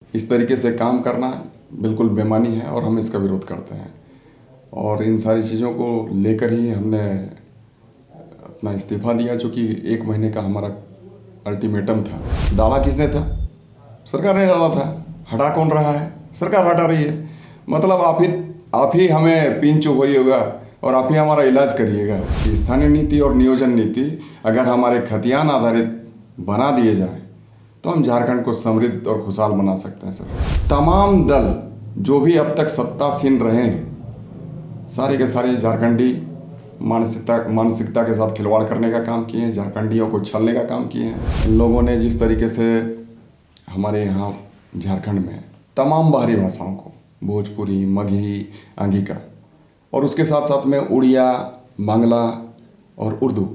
इस तरीके से काम करना बिल्कुल बेईमानी है और हम इसका विरोध करते हैं। और इन सारी चीज़ों को लेकर ही हमने अपना इस्तीफ़ा दिया, चूँकि 1 महीने का हमारा अल्टीमेटम था। डाला किसने था? सरकार ने डाला था। हटा कौन रहा है? सरकार हटा रही है। मतलब आप ही हमें पिन चुप होइएगा और आप ही हमारा इलाज करिएगा। स्थानीय नीति और नियोजन नीति अगर हमारे खतियान आधारित बना दिए जाए तो हम झारखंड को समृद्ध और खुशहाल बना सकते हैं सर। तमाम दल जो भी अब तक सत्तासीन रहे हैं, सारे के सारे झारखंडी मानसिकता के साथ खिलवाड़ करने का काम किए हैं, झारखंडियों को छलने का काम किए हैं। इन लोगों ने जिस तरीके से हमारे यहाँ झारखंड में तमाम बाहरी भाषाओं को, भोजपुरी, मगही, अंगिका और उसके साथ साथ में उड़िया, बांग्ला और उर्दू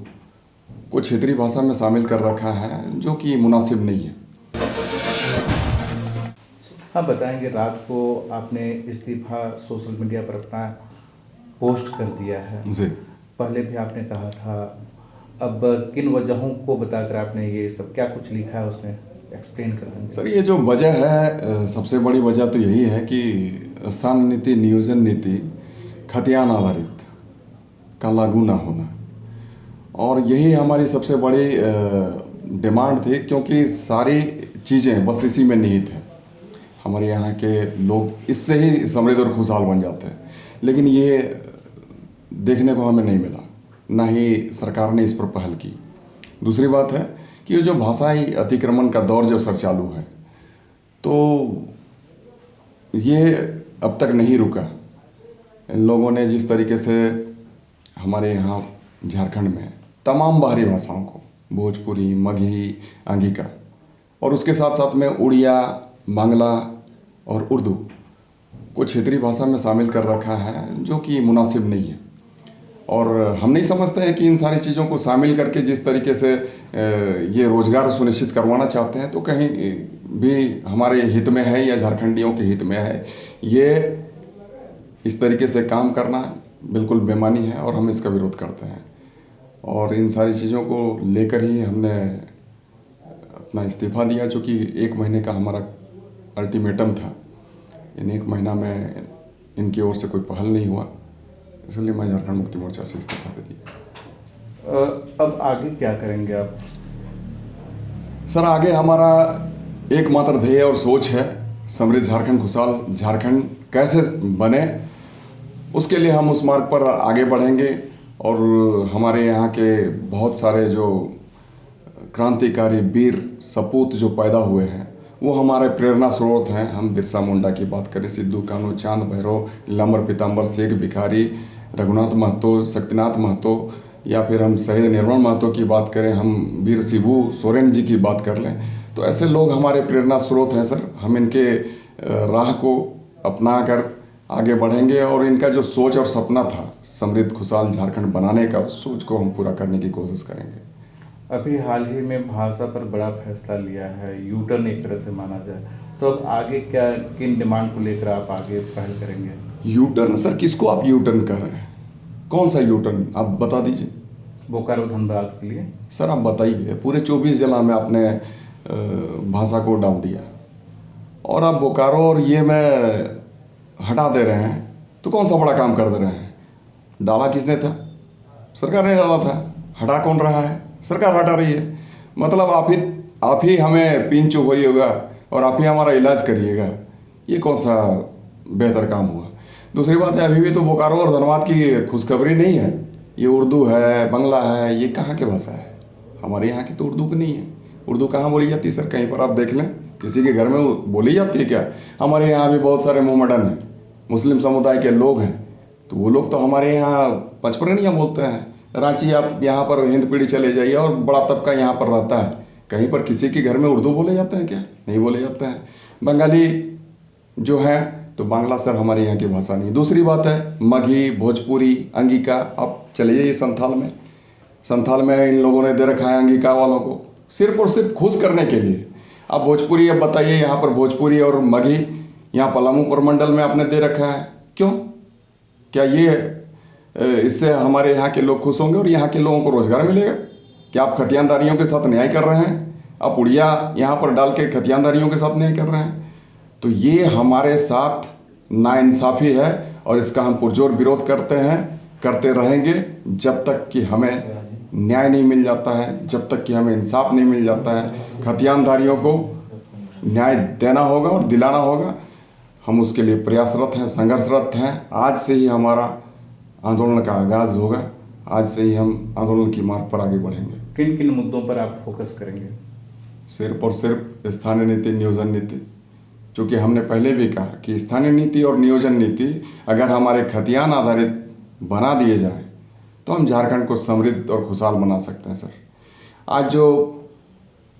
को क्षेत्रीय भाषा में शामिल कर रखा है, जो कि मुनासिब नहीं है। हाँ, बताएंगे। रात को आपने इस्तीफा सोशल मीडिया पर अपना पोस्ट कर दिया है जी। पहले भी आपने कहा था, अब किन वजहों को बताकर आपने ये सब क्या कुछ लिखा है उसमें एक्सप्लेन कर देंगे? सर, ये जो वजह है, सबसे बड़ी वजह तो यही है कि स्थानीय नीति, नियोजन नीति खतियान आधारित का लागू ना होना, और यही हमारी सबसे बड़ी डिमांड थी, क्योंकि सारी चीज़ें बस इसी में निहित है। हमारे यहाँ के लोग इससे ही समृद्ध और खुशहाल बन जाते हैं, लेकिन ये देखने को हमें नहीं मिला, ना ही सरकार ने इस पर पहल की। दूसरी बात है कि ये जो भाषाई अतिक्रमण का दौर जो सर चालू है, तो ये अब तक नहीं रुका। इन लोगों ने जिस तरीके से हमारे यहाँ झारखंड में तमाम बाहरी भाषाओं को, भोजपुरी, मगही, अंगिका और उसके साथ साथ में उड़िया, बांग्ला और उर्दू को क्षेत्रीय भाषा में शामिल कर रखा है, जो कि मुनासिब नहीं है। और हम नहीं समझते हैं कि इन सारी चीज़ों को शामिल करके जिस तरीके से ये रोज़गार सुनिश्चित करवाना चाहते हैं, तो कहीं भी हमारे हित में है या झारखंडियों के हित में है। ये इस तरीके से काम करना बिल्कुल बेईमानी है और हम इसका विरोध करते हैं। और इन सारी चीज़ों को लेकर ही हमने अपना इस्तीफ़ा दिया, चूँकि 1 महीने का हमारा अल्टीमेटम था। इन 1 महीना में इनकी ओर से कोई पहल नहीं हुआ, इसलिए मैं झारखंड मुक्ति मोर्चा से इस्तीफा दे दिया। अब आगे क्या करेंगे आप? सर, आगे हमारा एकमात्र ध्येय और सोच है समृद्ध झारखंड, खुशहाल झारखंड कैसे बने, उसके लिए हम उस मार्ग पर आगे बढ़ेंगे। और हमारे यहाँ के बहुत सारे जो क्रांतिकारी वीर सपूत जो पैदा हुए हैं, वो हमारे प्रेरणा स्रोत हैं। हम बिरसा मुंडा की बात करें, सिद्धू कान्हू, चांद भैरव, नीलांबर पीताम्बर, शेख भिखारी, रघुनाथ महतो, शक्तिनाथ महतो, या फिर हम शहीद निर्मल महतो की बात करें, हम वीर शिबू सोरेन जी की बात कर लें, तो ऐसे लोग हमारे प्रेरणा स्रोत हैं सर। हम इनके राह को अपना कर आगे बढ़ेंगे और इनका जो सोच और सपना था समृद्ध खुशहाल झारखंड बनाने का, उस सोच को हम पूरा करने की कोशिश करेंगे। अभी हाल ही में भाषा पर बड़ा फैसला लिया है, यूटर्न एक तरह से माना जाए, तो अब आगे क्या, किन डिमांड को लेकर आप आगे पहल करेंगे? यूटर्न सर, किसको आप यूटर्न कर रहे हैं? कौन सा यूटर्न आप बता दीजिए। बोकारो धनबाद के लिए सर आप बताइए, पूरे 24 जिला में आपने भाषा को डाल दिया और आप बोकारो और ये में हटा दे रहे हैं, तो कौन सा बड़ा काम कर दे रहे हैं? डाला किसने था? सरकार ने डाला था। हटा कौन रहा है? सरकार हटा रही है। मतलब आप ही हमें पिन चुप होइएगा और आप ही हमारा इलाज करिएगा। ये कौन सा बेहतर काम हुआ? दूसरी बात है, अभी भी तो बोकारो और धनबाद की खुशखबरी नहीं है। ये उर्दू है, बांग्ला है, ये कहाँ की भाषा है? हमारे यहाँ की तो उर्दू की नहीं है। उर्दू कहाँ बोली जाती है सर? कहीं पर आप देख लें, किसी के घर में बोली जाती है क्या? हमारे यहाँ भी बहुत सारे मोहम्मडन हैं, मुस्लिम समुदाय के लोग हैं, तो वो लोग तो हमारे यहाँ पचपरनिया बोलते हैं। रांची आप यहाँ पर हिंद पीढ़ी चले जाइए और बड़ा तबका यहाँ पर रहता है, कहीं पर किसी के घर में उर्दू बोले जाते हैं क्या? नहीं बोले जाते हैं। बंगाली जो है तो बांग्ला सर हमारे यहाँ की भाषा नहीं। दूसरी बात है, मगही, भोजपुरी, अंगिका, आप चले जाइए संथाल में इन लोगों ने दे रखा है अंगिका वालों को सिर्फ और सिर्फ खुश करने के लिए। अब भोजपुरी, अब बताइए, यहाँ पर भोजपुरी और मगही यहाँ पलामू प्रमंडल में आपने दे रखा है, क्यों? क्या ये इससे हमारे यहाँ के लोग खुश होंगे और यहाँ के लोगों को रोजगार मिलेगा? क्या आप खतियानदारियों के साथ न्याय कर रहे हैं? आप उड़िया यहाँ पर डाल के खतियानदारियों के साथ न्याय कर रहे हैं? तो ये हमारे साथ नाइंसाफ़ी है और इसका हम पुरजोर विरोध करते हैं, करते रहेंगे जब तक कि हमें न्याय नहीं मिल जाता है, जब तक कि हमें इंसाफ नहीं मिल जाता है। खतियानधारियों को न्याय देना होगा और दिलाना होगा। हम उसके लिए प्रयासरत हैं, संघर्षरत हैं। आज से ही हमारा आंदोलन का आगाज़ होगा, आज से ही हम आंदोलन की मार्ग पर आगे बढ़ेंगे। किन किन मुद्दों पर आप फोकस करेंगे? सिर्फ और सिर्फ स्थानीय नीति, नियोजन नीति। चूँकि हमने पहले भी कहा कि स्थानीय नीति और नियोजन नीति अगर हमारे खतियान आधारित बना दिए जाए तो हम झारखंड को समृद्ध और खुशहाल बना सकते हैं सर। आज जो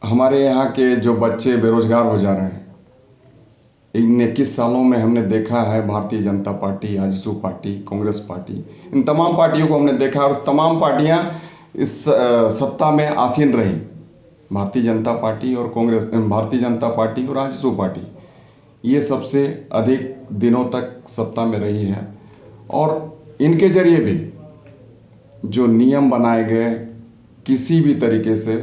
हमारे यहाँ के जो बच्चे बेरोजगार हो जा रहे हैं, इन 21 सालों में हमने देखा है Bharatiya Janata party, AJSU party, Congress party, इन तमाम पार्टियों को हमने देखा और तमाम पार्टियां इस सत्ता में आसीन रही। भारतीय जनता पार्टी और कांग्रेस, भारतीय जनता पार्टी और आजसू पार्टी, ये सबसे अधिक दिनों तक सत्ता में रही है और इनके जरिए भी जो नियम बनाए गए किसी भी तरीके से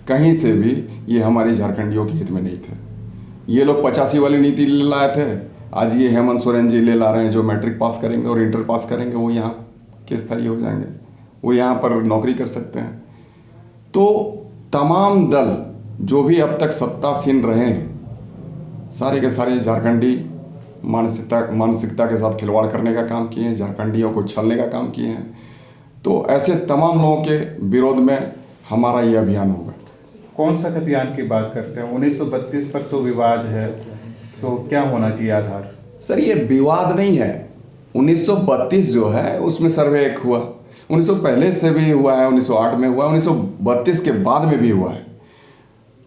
कहीं से भी ये हमारे झारखंडियों के हित में नहीं थे। ये लोग 85 वाली नीति ले लाए थे, आज ये हेमंत सोरेन जी ले ला रहे हैं। जो मैट्रिक पास करेंगे और इंटर पास करेंगे वो यहाँ के स्थायी हो जाएंगे, वो यहाँ पर नौकरी कर सकते हैं। तो तमाम दल जो भी अब तक सत्तासीन रहे हैं, सारे के सारे झारखंडी मानसिकता के साथ खिलवाड़ करने का काम किए हैं, झारखंडियों को छलने का काम किए हैं। तो ऐसे तमाम लोगों के विरोध में हमारा ये अभियान होगा। कौन सा खतियान की बात करते हैं? 1932 पर तो विवाद है, तो क्या होना चाहिए आधार? सर ये विवाद नहीं है। 1932 जो है उसमें सर्वे एक हुआ, 1900 पहले से भी हुआ है, 1908 में हुआ, 1932 के बाद में भी हुआ है।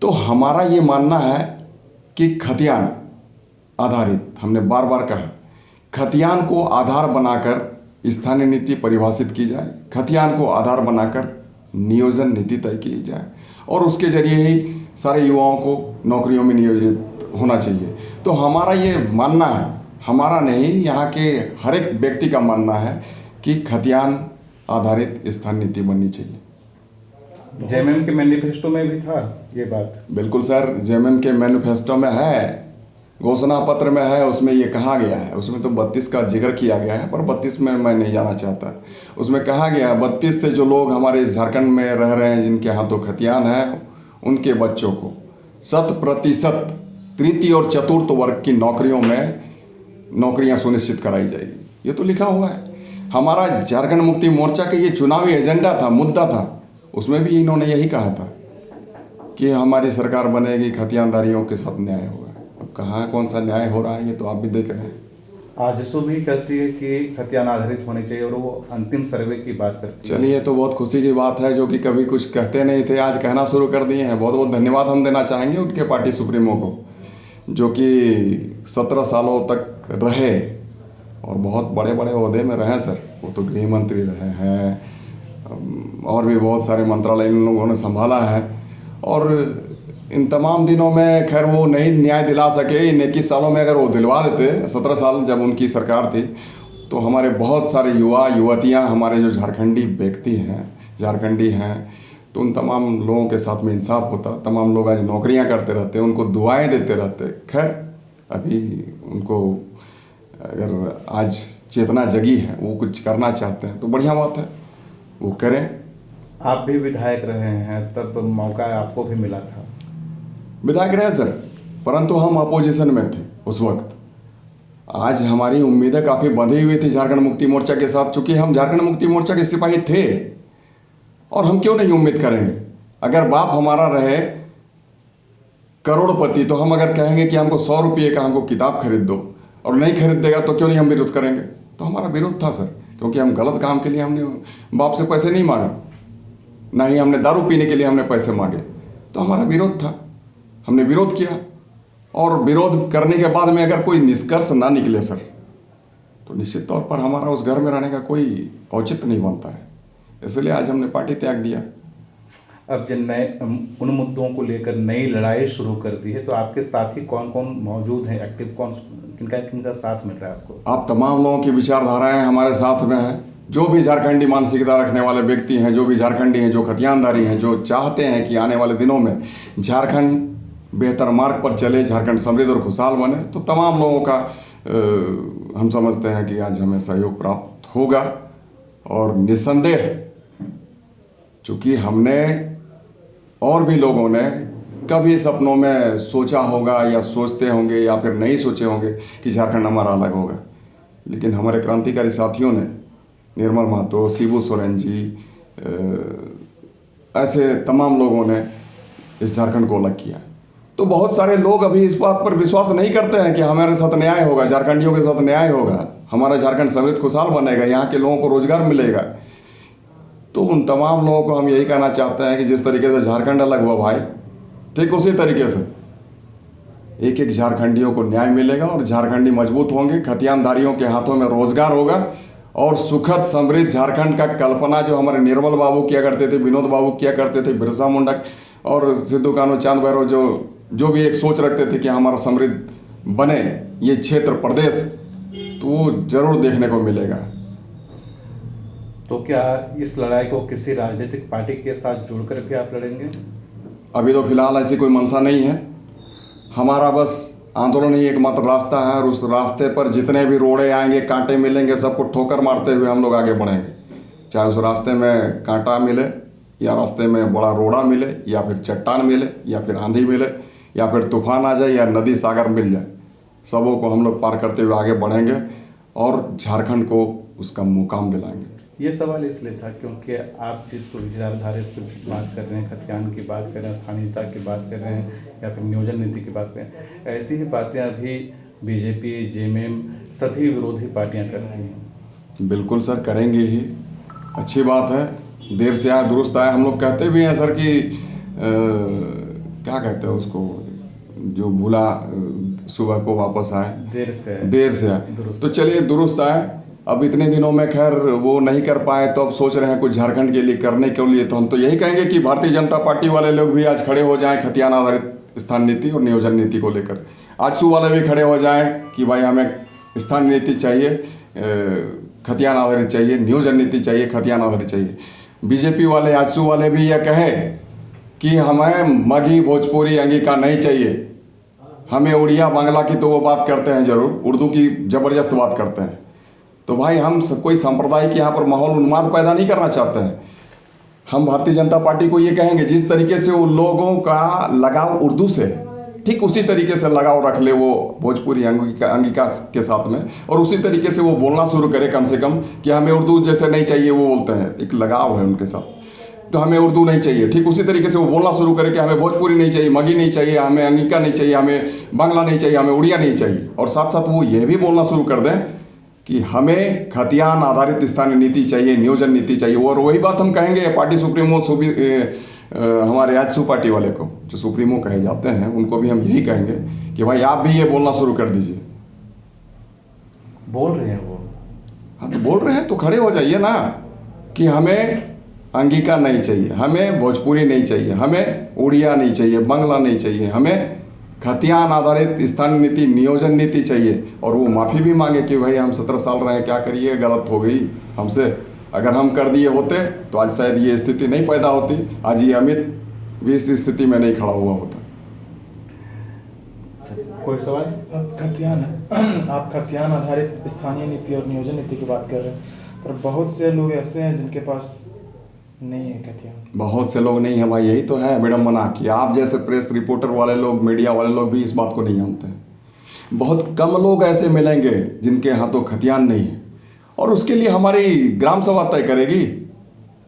तो हमारा ये मानना है कि खतियान आधारित, हमने बार बार कहा, खतियान को आधार बनाकर स्थानीय नीति परिभाषित की जाए, खतियान को आधार बनाकर नियोजन नीति तय की जाए और उसके जरिए ही सारे युवाओं को नौकरियों में नियोजित होना चाहिए। तो हमारा ये मानना है, हमारा नहीं, यहाँ के हर एक व्यक्ति का मानना है कि खतियान आधारित स्थानीय नीति बननी चाहिए। जेएमएम के मैनिफेस्टो में भी था ये बात? बिल्कुल सर, जेएमएम के मैनिफेस्टो में है, घोषणा पत्र में है, उसमें ये कहा गया है। उसमें तो 32 का जिक्र किया गया है, पर 32 में मैं नहीं जाना चाहता। उसमें कहा गया है 32 से जो लोग हमारे झारखंड में रह रहे हैं, जिनके हाथों खतियान है, उनके बच्चों को 100% तृतीय और चतुर्थ वर्ग की नौकरियों में नौकरियां सुनिश्चित कराई जाएगी। ये तो लिखा हुआ है। हमारा झारखंड मुक्ति मोर्चा का ये चुनावी एजेंडा था, मुद्दा था, उसमें भी इन्होंने यही कहा था कि हमारी सरकार बनेगी, खतियानधारियों के साथ न्याय होगा। अब कहाँ कौन सा न्याय हो रहा है ये तो आप भी देख रहे हैं। आजसू भी कहती है कि खतियान आधारित होने चाहिए और वो अंतिम सर्वे की बात करती है। चलिए, तो बहुत खुशी की बात है, जो कि कभी कुछ कहते नहीं थे, आज कहना शुरू कर दिए हैं। बहुत बहुत धन्यवाद हम देना चाहेंगे उनके पार्टी सुप्रीमो को, जो कि 17 सालों तक रहे और बहुत बड़े बड़े ओहदे में रहे सर। वो तो गृह मंत्री रहे हैं और भी बहुत सारे मंत्रालय इन लोगों ने संभाला है और इन तमाम दिनों में खैर वो नहीं न्याय दिला सके। इन 21 सालों में अगर वो दिलवा देते, 17 साल जब उनकी सरकार थी, तो हमारे बहुत सारे युवा युवतियां, हमारे जो झारखंडी व्यक्ति हैं, झारखंडी हैं, तो उन तमाम लोगों के साथ में इंसाफ होता। तमाम लोग आज नौकरियां करते रहते, उनको दुआएं देते रहते। खैर अभी उनको अगर आज चेतना जगी है, वो कुछ करना चाहते हैं तो बढ़िया बात है, वो करें। आप भी विधायक रहे हैं, तब मौका आपको भी मिला था। विधायक रहे सर, परंतु हम अपोजिशन में थे उस वक्त। आज हमारी उम्मीदें काफ़ी बंधी हुई थी झारखंड मुक्ति मोर्चा के साथ, चूँकि हम झारखंड मुक्ति मोर्चा के सिपाही थे और हम क्यों नहीं उम्मीद करेंगे। अगर बाप हमारा रहे करोड़पति, तो हम अगर कहेंगे कि हमको 100 रुपये का हमको किताब खरीद दो और नहीं खरीद देगा तो क्यों नहीं हम विरोध करेंगे। तो हमारा विरोध था सर, क्योंकि हम गलत काम के लिए हमने बाप से पैसे नहीं मांगा, ना ही हमने दारू पीने के लिए हमने पैसे मांगे। तो हमारा विरोध था, हमने विरोध किया और विरोध करने के बाद में अगर कोई निष्कर्ष ना निकले सर, तो निश्चित तौर पर हमारा उस घर में रहने का कोई औचित्य नहीं बनता है। इसलिए आज हमने पार्टी त्याग दिया। अब जब नए उन मुद्दों को लेकर नई लड़ाई शुरू कर दी है, तो आपके साथी कौन कौन मौजूद हैं, एक्टिव कौन, किनका साथ मिल रहा है आपको? आप तमाम लोगों की विचारधाराएं हमारे साथ में हैं। जो भी झारखंडी मानसिकता रखने वाले व्यक्ति हैं, जो भी झारखंडी हैं, जो खतियानधारी हैं, जो चाहते हैं कि आने वाले दिनों में झारखंड बेहतर मार्ग पर चले, झारखंड समृद्ध और खुशहाल बने, तो तमाम लोगों का हम समझते हैं कि आज हमें सहयोग प्राप्त होगा। और निस्संदेह चूँकि हमने और भी लोगों ने कभी सपनों में सोचा होगा या सोचते होंगे या फिर नहीं सोचे होंगे कि झारखंड हमारा अलग होगा, लेकिन हमारे क्रांतिकारी साथियों ने, निर्मल महतो, शिबू सोरेन जी, ऐसे तमाम लोगों ने इस झारखंड को अलग किया। तो बहुत सारे लोग अभी इस बात पर विश्वास नहीं करते हैं कि हमारे साथ न्याय होगा, झारखंडियों के साथ न्याय होगा, हमारा झारखंड समृद्ध खुशहाल बनेगा, यहाँ के लोगों को रोजगार मिलेगा। तो उन तमाम लोगों को हम यही कहना चाहते हैं कि जिस तरीके से झारखंड अलग हुआ भाई, ठीक उसी तरीके से एक एक झारखंडियों को न्याय मिलेगा और झारखंडी मजबूत होंगे, खतियानधारियों के हाथों में रोजगार होगा और सुखद समृद्ध झारखंड का कल्पना जो हमारे निर्मल बाबू किया करते थे, विनोद बाबू किया करते थे, बिरसा मुंडा और सिद्धू कान्हू चांद भैरव जो भी एक सोच रखते थे कि हमारा समृद्ध बने ये क्षेत्र प्रदेश, तो वो जरूर देखने को मिलेगा। तो क्या इस लड़ाई को किसी राजनीतिक पार्टी के साथ जोड़कर भी आप लड़ेंगे? अभी तो फिलहाल ऐसी कोई मंशा नहीं है। हमारा बस आंदोलन ही एकमात्र रास्ता है और उस रास्ते पर जितने भी रोड़े आएंगे, कांटे मिलेंगे, सबको ठोकर मारते हुए हम लोग आगे बढ़ेंगे। चाहे उस रास्ते में कांटा मिले या रास्ते में बड़ा रोड़ा मिले या फिर चट्टान मिले या फिर आंधी मिले या फिर तूफान आ जाए या नदी सागर मिल जाए, सबों को हम लोग पार करते हुए आगे बढ़ेंगे और झारखंड को उसका मुकाम दिलाएंगे। ये सवाल इसलिए था क्योंकि आप जिस विचारधारा से बात कर रहे हैं, खतियान की बात कर रहे हैं, स्थानीयता की बात कर रहे हैं या फिर नियोजन नीति की बात कर रहे हैं, ऐसी ही बातें अभी बीजेपी, जेएमएम सभी विरोधी पार्टियां करती हैं। बिल्कुल सर, करेंगे ही। अच्छी बात है, देर से आए दुरुस्त आए। हम लोग कहते भी हैं सर कि क्या कहते हैं उसको, जो भूला सुबह को वापस आए, देर से आए। तो चलिए दुरुस्त आए। अब इतने दिनों में खैर वो नहीं कर पाए, तो अब सोच रहे हैं कुछ झारखंड के लिए करने के लिए। तो हम तो यही कहेंगे कि भारतीय जनता पार्टी वाले लोग भी आज खड़े हो जाएं खतियान आधारित स्थान नीति और नियोजन नीति को लेकर। आजसू वाले भी खड़े हो जाएं कि भाई हमें स्थान नीति चाहिए, खतियान आधारित चाहिए, नियोजन नीति चाहिए, खतियान आधारित चाहिए। बीजेपी वाले, आजसू वाले भी यह कहें कि हमें मगही, भोजपुरी, अंगिका नहीं चाहिए, हमें उड़िया, बांग्ला की तो वो बात करते हैं जरूर, उर्दू की ज़बरदस्त बात करते हैं। तो भाई हम कोई सांप्रदायिक यहाँ पर माहौल उन्माद पैदा नहीं करना चाहते हैं। हम भारतीय जनता पार्टी को ये कहेंगे जिस तरीके से उन लोगों का लगाव उर्दू से, ठीक उसी तरीके से लगाव रख ले वो भोजपुरी, अंगिका के साथ में, और उसी तरीके से वो बोलना शुरू करे कम से कम कि हमें उर्दू जैसे नहीं चाहिए वो बोलते हैं, एक लगाव है उनके साथ, तो हमें उर्दू नहीं चाहिए। ठीक उसी तरीके से वो बोलना शुरू करे कि हमें भोजपुरी नहीं चाहिए, मगही नहीं चाहिए, हमें अंगिका नहीं चाहिए, हमें बांग्ला नहीं चाहिए, हमें उड़िया नहीं चाहिए। और साथ साथ वो ये भी बोलना शुरू कर दें कि हमें खतियान आधारित स्थानीय नीति चाहिए, नियोजन नीति चाहिए। और वही बात हम कहेंगे पार्टी सुप्रीमो हमारे आजसू पार्टी वाले को, जो सुप्रीमो कहे जाते हैं, उनको भी हम यही कहेंगे कि भाई आप भी ये बोलना शुरू कर दीजिए। बोल रहे हैं वो, हाँ तो बोल रहे हैं तो खड़े हो जाइए ना कि हमें अंगिका नहीं चाहिए, हमें भोजपुरी नहीं चाहिए, हमें उड़िया नहीं चाहिए, बांग्ला नहीं चाहिए, हमें खतियान आधारित स्थानीय नीति, नियोजन नीति चाहिए। और वो माफ़ी भी मांगे कि भाई हम 17 साल रहे, क्या करिए, गलत हो गई हमसे, अगर हम कर दिए होते तो आज शायद ये स्थिति नहीं पैदा होती, आज ये अमित भी इस स्थिति में नहीं खड़ा हुआ होता। कोई सवाल? आप खतियान आधारित स्थानीय नीति और नियोजन नीति की बात कर रहे हैं, पर बहुत से लोग ऐसे हैं जिनके पास नहीं है खतियान। बहुत से लोग नहीं है भाई, यही तो है विडम्बना कि आप जैसे प्रेस रिपोर्टर वाले लोग, मीडिया वाले लोग भी इस बात को नहीं जानते हैं। बहुत कम लोग ऐसे मिलेंगे जिनके हाथों खतियान नहीं है, और उसके लिए हमारी ग्राम सभा तय करेगी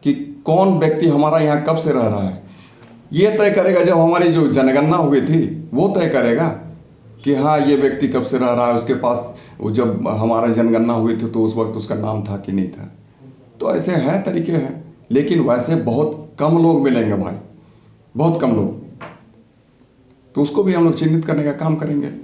कि कौन व्यक्ति हमारा यहाँ कब से रह रहा है। ये तय करेगा जब हमारी जो जनगणना हुई थी वो तय करेगा कि हाँ ये व्यक्ति कब से रह रहा है, उसके पास जब हमारा जनगणना हुई थी तो उस वक्त उसका नाम था कि नहीं था। तो ऐसे हैं तरीके हैं, लेकिन वैसे बहुत कम लोग मिलेंगे भाई, बहुत कम लोग। तो उसको भी हम लोग चिन्हित करने का काम करेंगे।